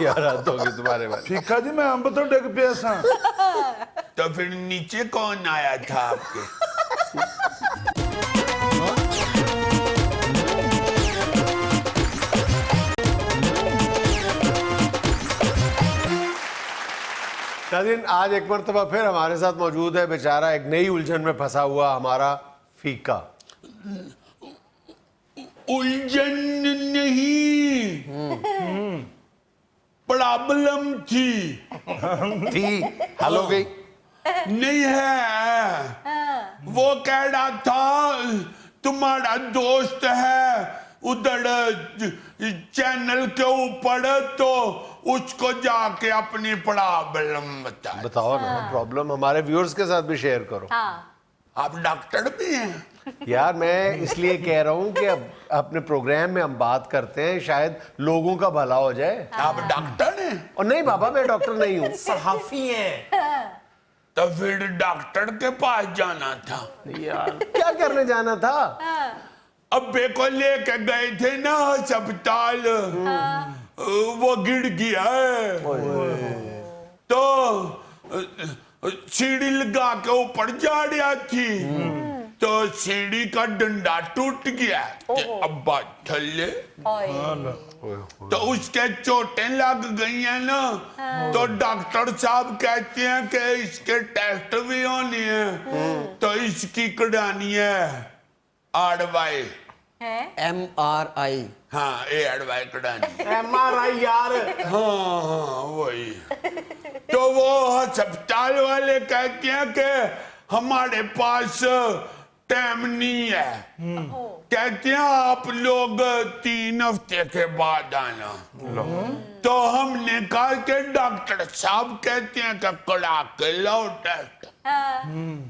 यार हद होगी तुम्हारे बारे। ठीका जी, मैं अंब तो डिग पिया सा। तो फिर नीचे कौन आया था आपके? नाज़रीन, आज एक मरतबा फिर हमारे साथ मौजूद है बेचारा एक नई उलझन में फंसा हुआ हमारा फीका। उलझन नहीं, प्रॉब्लम थी हल हो गई। नहीं है। वो कह रहा था तुम्हारा दोस्त है उधर चैनल के ऊपर, तो उसको जाके अपनी प्रॉब्लम बताओ ना प्रॉब्लम, हमारे व्यूअर्स के साथ भी शेयर करो। आप डॉक्टर भी हैं? यार मैं इसलिए कह रहा हूँ कि अब अपने प्रोग्राम में हम बात करते हैं, शायद लोगों का भला हो जाए। आप डॉक्टर हैं? और नहीं बाबा, मैं डॉक्टर नहीं हूँ। सहाफी हैं। तो फिर डॉक्टर के पास जाना था। यार क्या करने जाना था? अब्बे को लेके गए थे ना अस्पताल, वो गिर गया है तो सीढ़ी लगा के ऊपर जा रहा थी तो सीढ़ी का डंडा टूट गया। अब्बा थल्ले तो उसके चोटें लग गई हैं ना, तो डॉक्टर साहब कहते हैं कि इसके टेस्ट भी होनी है, तो इसकी करानी है आरवाई, MRI। हाँ ये एडवाइस करानी। MRI यार। हाँ वही। तो वो अस्पताल वाले कहते हैं कि हमारे पास टाइम नहीं है, कहते हैं आप लोग 3 हफ्ते के बाद आना। तो हमने कहा कि डॉक्टर साहब कहते हैं कि करा के लो टेस्ट,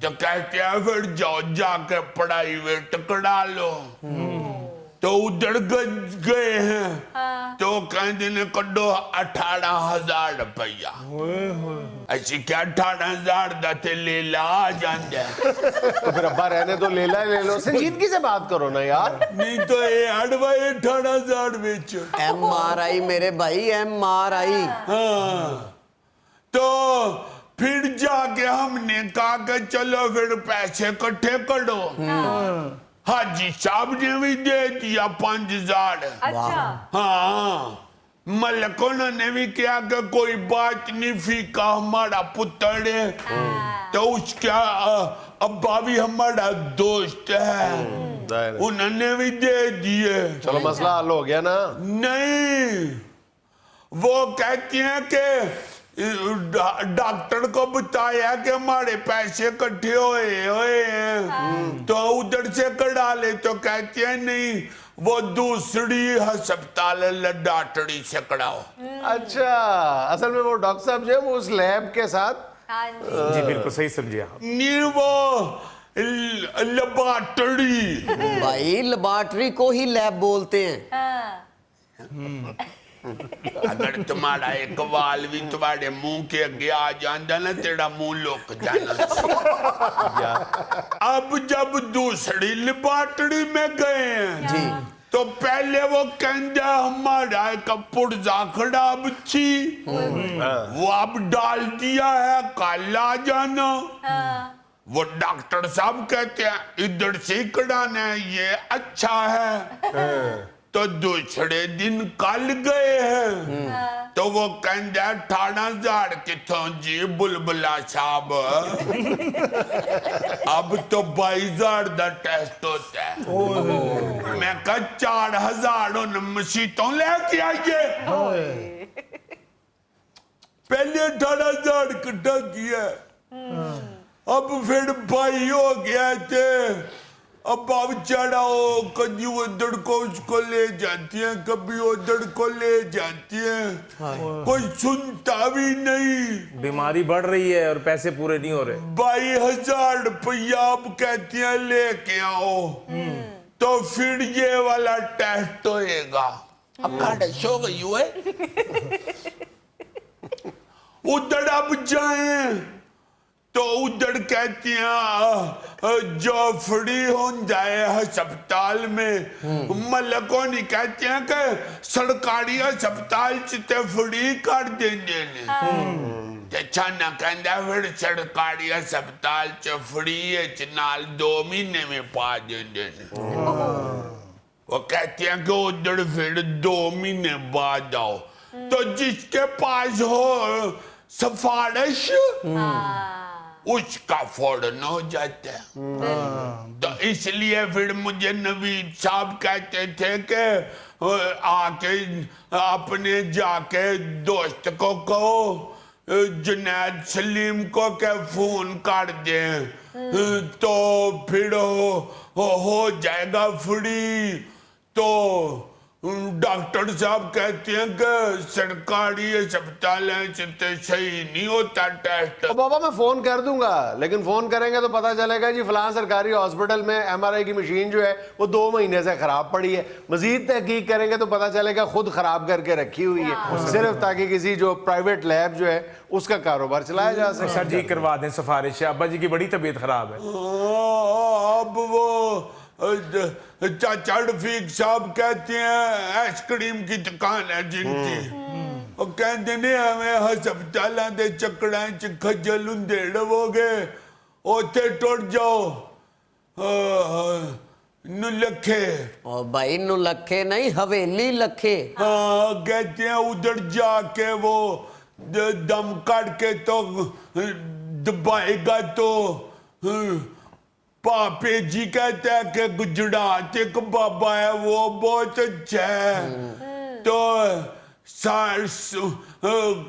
तो कहते हैं फिर जाओ जाके प्राइवेट करा लो। तो उधर गए हैं तो कहते ने कड्डो 18,000 रुपया। ऐसी क्या 18,000 दते ले ला जाते। तो फिर अब्बा रहने दो, ले लो, संजीदगी से बात करो ना यार। नहीं तो ये अडवाई 18,000 बेच। MRI मेरे भाई, MRI। हाँ तो फिर जाके हमने कहा कि चलो फिर पैसे इकट्ठे करो। हाजी साहब ने भी दे दिया 5,000। अच्छा हाँ मलक उन्होंने भी किया कि कोई बात नहीं, फीका हमारा पुत्र है तो उसका अब्बा भी हमारा दोस्त है, उन्होंने भी दे दिए। चलो मसला हल हो गया ना। नहीं, वो कहती हैं कि डॉक्टर को बताया कि हमारे पैसे इकट्ठे हुए हैं तो उधर से कढ़ा ले, तो कहती है नहीं वो दूसरी अस्पताल लडाटड़ी से कढ़ाओ। अच्छा, असल में वो डॉक्टर साहब जो है वो उस लैब के साथ। हाँ जी जी बिल्कुल सही समझे आप। नहीं वो लबाटड़ी। भाई लेबॉर्टरी को ही लैब बोलते हैं। हाँ अगर तुम्हारा एक वाल भी तुम्हारे मुंह के आगे आ जाता ना तेरा मुंह लुक जाना। अब जब दूसरी लेबॉर्टरी में गए हैं जी तो पहले वो कहता हमारा एक पुर्जा खराब थी, वो अब डाल दिया है, कल आ जाना। वो डॉक्टर साहब कहते हैं इधर से कढ़ाना है, ये अच्छा है। तो दूसरे दिन कल गए हैं तो वो कहते 18,000 कितों जी बुलबुला साहब। अब तो 22,000 का टेस्ट होता है। मैं कहा 4,000 उन मसीतों लेके आइए। पहले 18,000 इकट्ठा किया, अब फिर भाई हो गया थे। अब चढ़ाओ, कभी उधर को उसको ले जाती है, कभी उधर को ले जाती है, कोई सुनता भी नहीं। बीमारी बढ़ रही है और पैसे पूरे नहीं हो रहे। 22,000 रुपया अब कहती है लेके आओ तो फिर ये वाला टेस्ट होएगा। अब खारिश हो गई है। उधर अब जाएं तो उधर कहती हैं जो फ्री हो जाए अस्पताल में, मलकों नहीं कहते हैं कि सरकारी अस्पताल से फ्री कर देंगे। अच्छा ना कहता फिर सरकारी अस्पताल से फ्री नाल 2 महीने में पा देंगे। वो कहते हैं कि उधर फिर 2 महीने बाद आओ, तो जिसके पास हो सिफारिश उसका फौरन हो जाता है। तो इसलिए फिर मुझे नवीद साहब कहते थे कि आके अपने जाके दोस्त को कहो जुनैद सलीम को के फोन कर दे तो फिर हो जाएगा फ्री। तो डॉक्टर साहब कहते हैं कि सरकारी अस्पताल से सही नहीं होता टेस्ट। बाबा मैं फोन कर दूंगा, लेकिन फोन करेंगे तो पता चलेगा जी फलां सरकारी हॉस्पिटल में एमआरआई की मशीन जो है वो 2 महीने से खराब पड़ी है। मजीद तहकीक करेंगे तो पता चलेगा खुद खराब करके रखी हुई है, सिर्फ ताकि किसी जो प्राइवेट लैब जो है उसका कारोबार चलाया जा सके। सर जी करवा दें सिफारिश, अब्बा जी की बड़ी तबीयत खराब है। अब वो चाचा रफीक साहब कहते हैं आइसक्रीम की दुकान है जिनकी, वो कहते ने हमें हस्पतालों के चक्करां च खज्जल हुंदे रहोगे, उत्थे टुर जाओ नुलखे। और भाई नुलखे नहीं हवेली लखे। हाँ कहते हैं उधर जाके वो दम करके तो दबाएगा तो। पापे जी कहते हैं कि गुजरात एक बाबा है वो बहुत अच्छा है। तो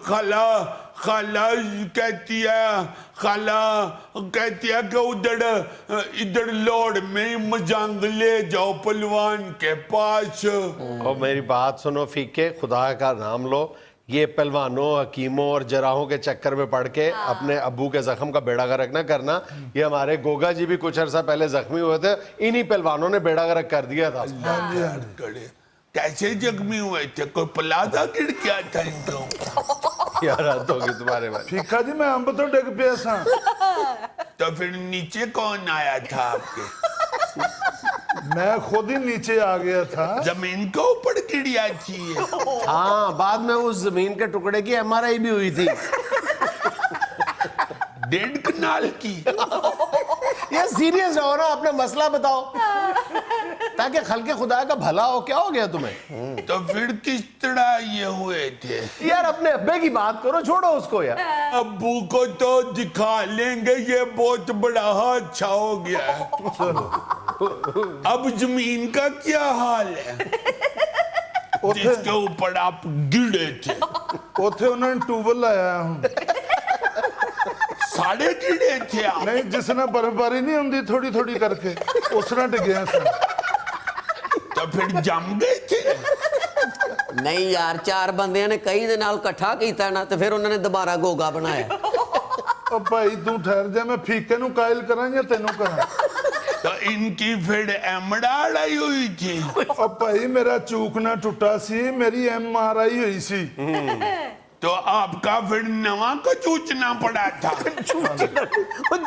खाला कहती है कि उधर इधर लोड में मजंग ले जाओ पहलवान के पास। और मेरी बात सुनो फीके, खुदा का नाम लो, ये पहलवानों हकीमों और जराहों के चक्कर में पड़ के अपने अब्बू के जख्म का बेड़ा गर्क ना करना। ये हमारे गोगा जी भी कुछ अरसा पहले जख्मी हुए थे, इन्हीं पहलवानों ने बेड़ा गर्क कर दिया था। कैसे जख्मी हुए थे? कोई प्लाजा गिर गया था इनको? यार हद होगी तुम्हारे बारे। फीका जी मैं अंब तो डिग पिया सा। तो फिर नीचे कौन आया था आपके? मैं खुद ही नीचे आ गया था। जमीन के ऊपर गिरिया थी। हाँ बाद में उस जमीन के टुकड़े की एमआरआई भी हुई थी। 1.5 कनाल की। ये सीरियस रहो ना, अपना मसला बताओ ताकि खल्के खुदा का भला हो। क्या हो गया तुम्हें? तो फिर किस तरह ये हुए थे? यार अपने अब्बे की बात करो, छोड़ो उसको यार। अब्बू को तो दिखा लेंगे, ये बहुत बड़ा हादसा हो गया है। अब जमीन का क्या हाल है जिसके ऊपर आप गिरे थे? ਉੱਥੇ ਉਹਨਾਂ ਨੇ ਟੂਬਲ ਲਾਇਆ ਹੁਣ। साढ़े गिरे थे आप? ਨਹੀਂ ਜਿਸ ਨਾਲ ਬਰਫ਼ਬਾਰੀ ਨਹੀਂ ਹੁੰਦੀ ਥੋੜੀ ਥੋੜੀ ਕਰਕੇ, ਉਸ ਨਾਲ ਡਿੱਗਿਆ ਸੀ। तो फिर जम गए थे? ਨਹੀਂ ਯਾਰ, 4 ਬੰਦਿਆਂ ਨੇ ਕਈ ਦੇ ਨਾਲ ਇਕੱਠਾ ਕੀਤਾ ਨਾ ਤੇ ਫਿਰ ਉਹਨਾਂ ਨੇ ਦੁਬਾਰਾ ਗੋਗਾ ਬਣਾਇਆ। ਉਹ ਭਾਈ ਤੂੰ ਠਹਿਰ ਜਾ, ਮੈਂ ਫੀਕੇ ਨੂੰ ਕਾਇਲ ਕਰਾਂ ਜਾਂ ਤੈਨੂੰ ਕਰਾਂ? तो इनकी फिर एमड़ा लड़ाई हुई थी? ਉਹ ਭਾਈ ਮੇਰਾ ਚੂਕਣਾ ਟੁੱਟਾ ਸੀ, ਮੇਰੀ MRI ਹੋਈ ਸੀ। तो आपका फिर नवा को चूचना पड़ा था?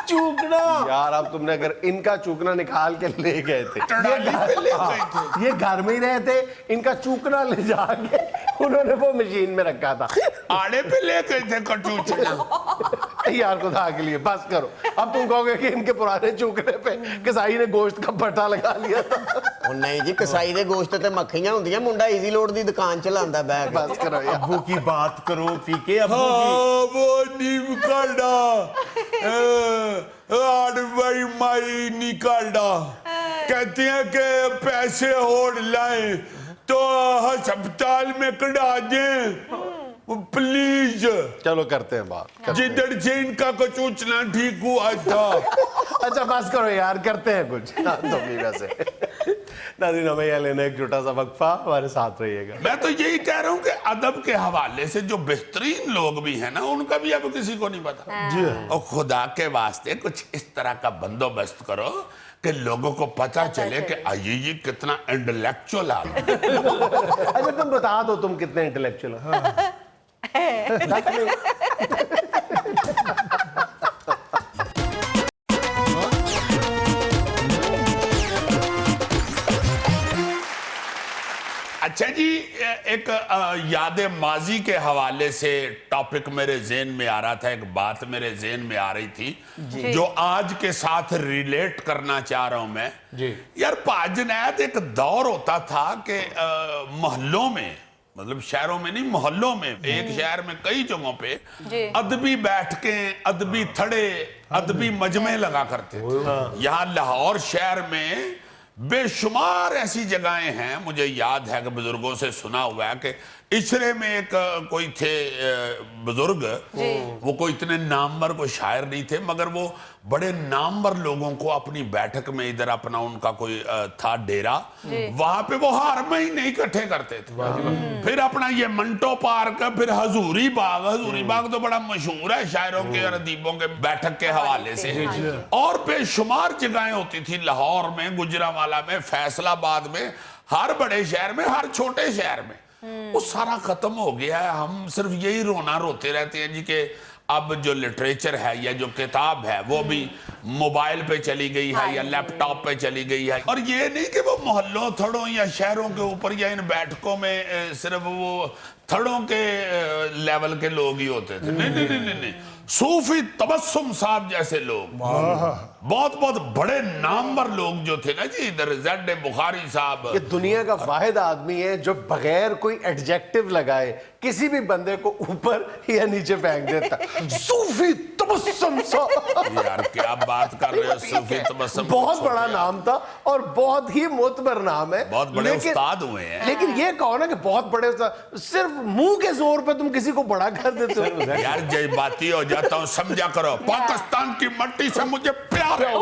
चूकना यार, अब तुमने अगर इनका चूकना निकाल के ले गए थे, टड़ाली पे ले गए थे? ये घर में ही रहे थे, इनका चूकना ले जाके उन्होंने वो मशीन में रखा था। आड़े पे ले गए थे कचूचना? यार खुदा के लिए बस करो। अब तुम कहोगे कि इनके पुराने चूकने पे कसाई ने गोश्त का भट्टा लगा लिया था। ਉਹ ਨਹੀਂ ਜੀ, ਕਸਾਈ ਦੇ ਗੋਸ਼ਤ ਤੇ ਮੱਖੀਆਂ ਹੁੰਦੀਆਂ, ਮੁੰਡਾ ਈਜ਼ੀ ਲੋਡ ਦੀ ਦੁਕਾਨ ਚਲਾਉਂਦਾ ਬੈਗ। बस करो यार। अब्बू की बात करो, फीके अब्बू की। हाँ, वो नीम काढ़ा, आड़ भाई माई निकाला। कहते हैं कि पैसे होड़ लाए तो अस्पताल में कढ़ा दें प्लीज। चलो करते हैं बात। जिधर से इनका कचूचना ठीक हुआ था। अच्छा बस करो यार, करते हैं कुछ। तो भी वैसे नाज़रीन, हमें यहाँ लेना एक छोटा सा वक्फा, हमारे साथ रहिएगा। मैं तो यही कह रहा हूँ कि अदब के हवाले से जो बेहतरीन लोग भी हैं ना, उनका भी अब किसी को नहीं पता। जी और खुदा के वास्ते कुछ इस तरह का बंदोबस्त करो कि लोगों को पता चले कि ये कितना इंटेलेक्चुअल आदमी। अच्छा तुम बता दो, तुम कितने इंटेलेक्चुअल हो? अच्छा जी, एक याद माजी के हवाले से टॉपिक मेरे ज़हन में आ रहा था, एक बात मेरे ज़हन में आ रही थी जो आज के साथ रिलेट करना चाह रहा हूं मैं जी। यार पाजनैत एक दौर होता था कि मोहल्लों में, मतलब शहरों में नहीं, मोहल्लों में, एक शहर में कई जगहों पे अदबी बैठकें, अदबी थड़े, अदबी मजमे लगा करते थे। यहाँ लाहौर शहर में बेशुमार ऐसी जगहें हैं, मुझे याद है कि बुजुर्गों से सुना हुआ है कि इशरे में एक कोई थे बुजुर्ग, वो कोई इतने नामवर कोई शायर नहीं थे, मगर वो बड़े नामवर लोगों को अपनी बैठक में, इधर अपना उनका कोई था डेरा, वहां पे वो हर महीने इकट्ठे करते थे। फिर अपना ये मंटो पार्क, फिर हजूरी बाग तो बड़ा मशहूर है शायरों के और अदीबों के बैठक के हवाले से। और बेशुमार जगहें होती थी लाहौर में, गुजरांवाला में, फैसलाबाद में, हर बड़े शहर में, हर छोटे शहर में। वो सारा खत्म हो गया है। हम सिर्फ यही रोना रोते रहते हैं जी कि अब जो लिटरेचर है या जो किताब है वो भी मोबाइल पे चली गई है या लैपटॉप पे चली गई है। और ये नहीं कि वो मोहल्लों, थड़ों या शहरों के ऊपर या इन बैठकों में सिर्फ वो थड़ों के लेवल के लोग ही होते थे। नहीं नहीं नहीं नहीं, नहीं। सूफी तबस्सुम साहब जैसे लोग, बहुत बहुत बड़े नामवर लोग जो थे ना जी, इधर ज़ेड बुखारी साहब, ये दुनिया का वाहिद आदमी है जो बगैर कोई एडजेक्टिव लगाए किसी भी बंदे को ऊपर या नीचे फेंक देता। सूफी तबस्सुम साहब, यार क्या बात कर रहे हो, सूफी तबस्सुम बहुत बड़ा नाम था और बहुत ही मोतबर नाम है। बहुत बड़े उस्ताद हुए हैं। लेकिन ये कहो ना कि बहुत बड़े उस्ताद, सिर्फ मुंह के जोर पे तुम किसी को बड़ा कर देते हो। यार जज्बाती हो जाता हूँ, समझा करो। पाकिस्तान की मट्टी से मुझे प्यार है।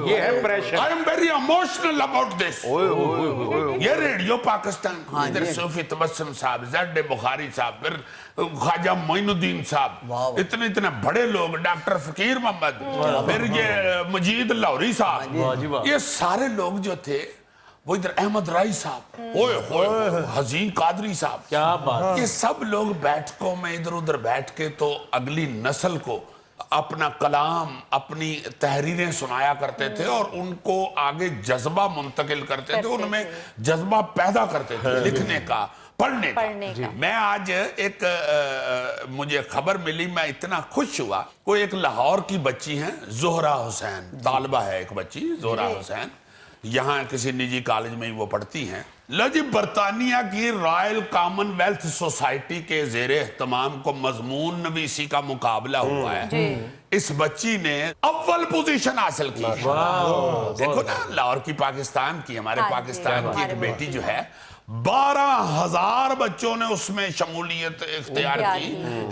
ये है pressure. I am very emotional about this. ये रेडियो पाकिस्तान, इधर सूफी तबस्सुम साहब, ज़ेड बुखारी साहब, फिर ख्वाजा मोइनुद्दीन साहब, इतने इतने बड़े लोग, डॉक्टर फकीर मोहम्मद, फिर ये मजीद लाहौरी साहब, ये सारे लोग जो थे, वो इधर अहमद राई साहब, ओए होए, हजीन कादरी साहब, क्या बात, ये सब लोग बैठकों में इधर उधर बैठ के तो अगली नस्ल को अपना कलाम, अपनी तहरीरें सुनाया करते थे और उनको आगे जज्बा मुंतकिल करते थे, उनमें जज्बा पैदा करते थे लिखने का, पढ़ने पढ़ने का। का। मैं आज एक मुझे खबर मिली, मैं इतना खुश हुआ। कोई एक लाहौर की बच्ची है, जोहरा हुसैन, तालिबा है एक बच्ची, जोहरा हुसैन, यहाँ किसी निजी कॉलेज में ही वो पढ़ती हैं। लो जी, बरतानिया की रॉयल कॉमनवेल्थ सोसाइटी के जेर एहतमाम को मजमून नवीसी का मुकाबला हुआ है। इस बच्ची ने अव्वल पोजीशन हासिल की है। देखो ना, लाहौर की, पाकिस्तान की, हमारे हाँ जी, पाकिस्तान की हमारे एक बेटी जो है, 12,000 बच्चों ने उसमें शमूलियत इख्तियार की,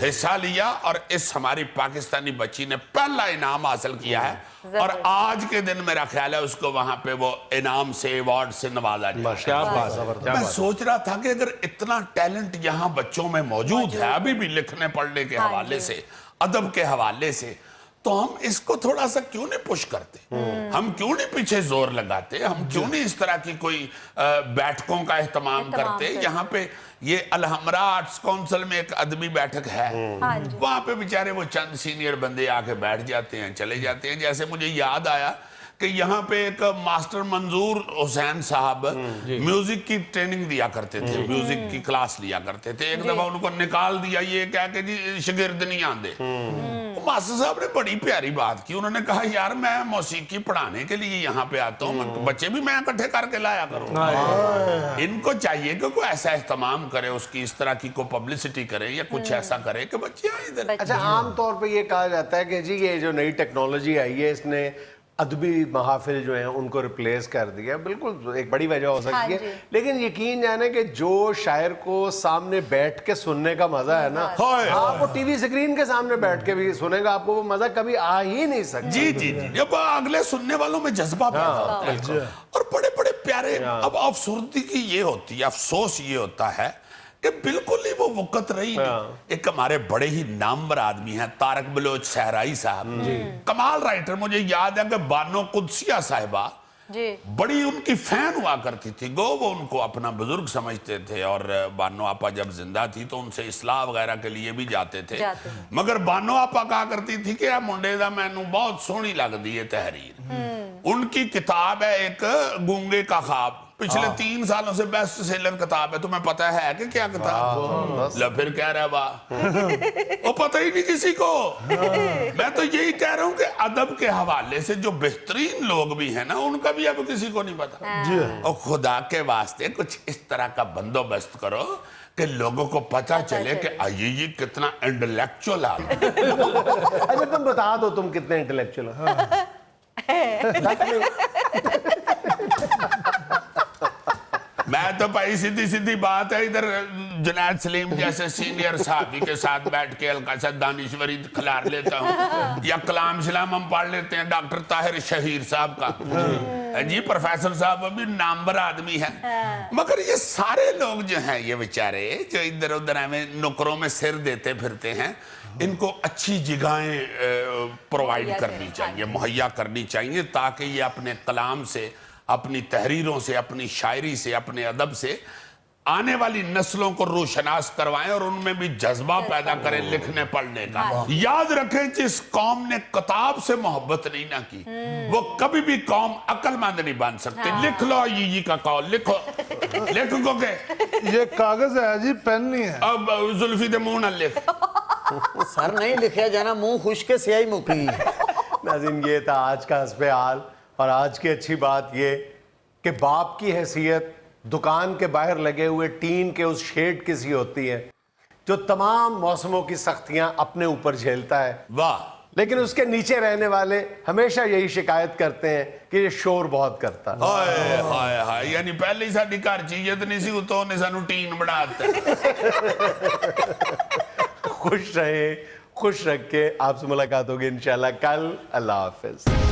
हिस्सा लिया, और इस हमारी पाकिस्तानी बच्ची ने पहला इनाम हासिल किया है। और आज के दिन मेरा ख्याल है उसको वहां पे वो इनाम से, अवार्ड से नवाजा जाएगा। क्या बात है, क्या मैं बात सोच रहा था कि अगर इतना टैलेंट यहाँ बच्चों में मौजूद है, अभी भी लिखने पढ़ने के हवाले से, अदब के हवाले से, तो हम इसको थोड़ा सा क्यों नहीं पुश करते? हम क्यों नहीं पीछे जोर लगाते? हम क्यों नहीं इस तरह की कोई बैठकों का एहतमाम करते? यहाँ पे ये अलहमरा आर्ट्स काउंसिल में एक अदबी बैठक है, वहां पे बेचारे वो चंद सीनियर बंदे आके बैठ जाते हैं, चले जाते हैं। जैसे मुझे याद आया कि यहाँ पे एक मास्टर मंजूर हुसैन साहब म्यूजिक की ट्रेनिंग दिया करते थे, म्यूजिक की क्लास लिया करते थे। एक दफा उनको निकाल दिया, ये क्या कि जी शागिर्द नहीं आते। मास्टर साहब ने बड़ी प्यारी बात की, उन्होंने कहा यार मैं मौसीकी पढ़ाने के लिए यहाँ पे आता हूँ, बच्चे भी मैं इकट्ठे करके लाया करूँ। इनको चाहिए कि कोई ऐसा एहतमाम करे, उसकी इस तरह की कोई पब्लिसिटी करे या कुछ ऐसा करे कि बच्चे आए इधर। अच्छा, आमतौर पे ये कहा जाता है कि जी ये जो नई टेक्नोलॉजी आई है इसने अदबी महाफिल जो हैं उनको रिप्लेस कर दिया। बिल्कुल एक बड़ी वजह हो सकती है, लेकिन यकीन जाने कि जो शायर को सामने बैठ के सुनने का मजा है ना, आप वो टीवी स्क्रीन के सामने बैठ के भी सुनेगा, आपको वो मजा कभी आ ही नहीं सकता। जी जी जी, जब अगले सुनने वालों में जज्बा पैदा होता है, और बड़े बड़े प्यारे। अब अफसुर्दगी ये होती है, अफसोस ये होता है कि बिल्कुल ही वो वक़्त रही नहीं। एक हमारे बड़े ही नामवर आदमी हैं, तारक बलोच सहराई साहब, कमाल राइटर। मुझे याद है कि बानो कुदसिया साहिबा बड़ी उनकी फैन हुआ करती थी। गो वो उनको अपना बुजुर्ग समझते थे, और बानो आपा जब जिंदा थी तो उनसे इस्लाह वगैरह के लिए भी जाते थे। मगर बानो आपा कहा करती थी कि आ मुंडे दा मैनू बहुत सोहनी लगदी है तहरीर। उनकी किताब है एक गूंगे का ख्वाब, पिछले 3 सालों से बेस्ट सेलर किताब है। तुम्हें पता है कि क्या किताब? ला फिर कह रहा वाह, वो पता ही नहीं किसी को। मैं तो यही कह रहा हूँ कि अदब के हवाले से जो बेहतरीन लोग भी हैं ना, उनका भी अब किसी को नहीं पता। और खुदा के वास्ते कुछ इस तरह का बंदोबस्त करो कि लोगों को पता चले कि ये कितना इंटेलेक्चुअल आदमी। अच्छा, तुम बता दो तुम कितने इंटेलेक्चुअल हो। मैं तो भाई सीधी सीधी बात है, इधर जुनैद सलीम जैसे सीनियर साहबी के साथ बैठ के हल्का सा दानिश्वरी खिलार लेता हूँ, या कलाम शलाम हम पढ़ लेते हैं डॉक्टर ताहिर शहीर साहब का। जी प्रोफेसर साहब अभी नामवर आदमी है। मगर ये सारे लोग जो हैं, ये बेचारे जो इधर उधर हमें नुकरों में सिर देते फिरते हैं, इनको अच्छी जगहें प्रोवाइड करनी चाहिए, मुहैया करनी चाहिए, ताकि ये अपने कलाम से, अपनी तहरीरों से, अपनी शायरी से, अपने अदब से आने वाली नस्लों को रोशनास करवाएं और उनमें भी जज्बा पैदा करें लिखने पढ़ने का। याद रखें, जिस कौम ने किताब से मोहब्बत नहीं ना की, वो कभी भी कौम अक्लमंद नहीं बन सकती। लिख लो ये का कौल, लिखो लिखो के ये कागज है जी, पेन नहीं है। अब जुल्फी दे मुंह ना लिख। सर नहीं लिखा जाना, मुंह खुश्क स्याही मुकी। नाज़रीन, ये था आज का हस्बे हाल। और आज की अच्छी बात ये कि बाप की हैसियत दुकान के बाहर लगे हुए टीन के उस शेड की सी होती है जो तमाम मौसमों की सख्तियां अपने ऊपर झेलता है। वाह। लेकिन उसके नीचे रहने वाले हमेशा यही शिकायत करते हैं कि ये शोर बहुत करता है। हाय हाय हाय, यानी पहले ही साडी घर चीज़त नहीं सी, तो ने सानू टीन बना दिता। खुश रहे, खुश रख के आपसे मुलाकात होगी इंशाल्लाह कल। अल्लाह हाफिज।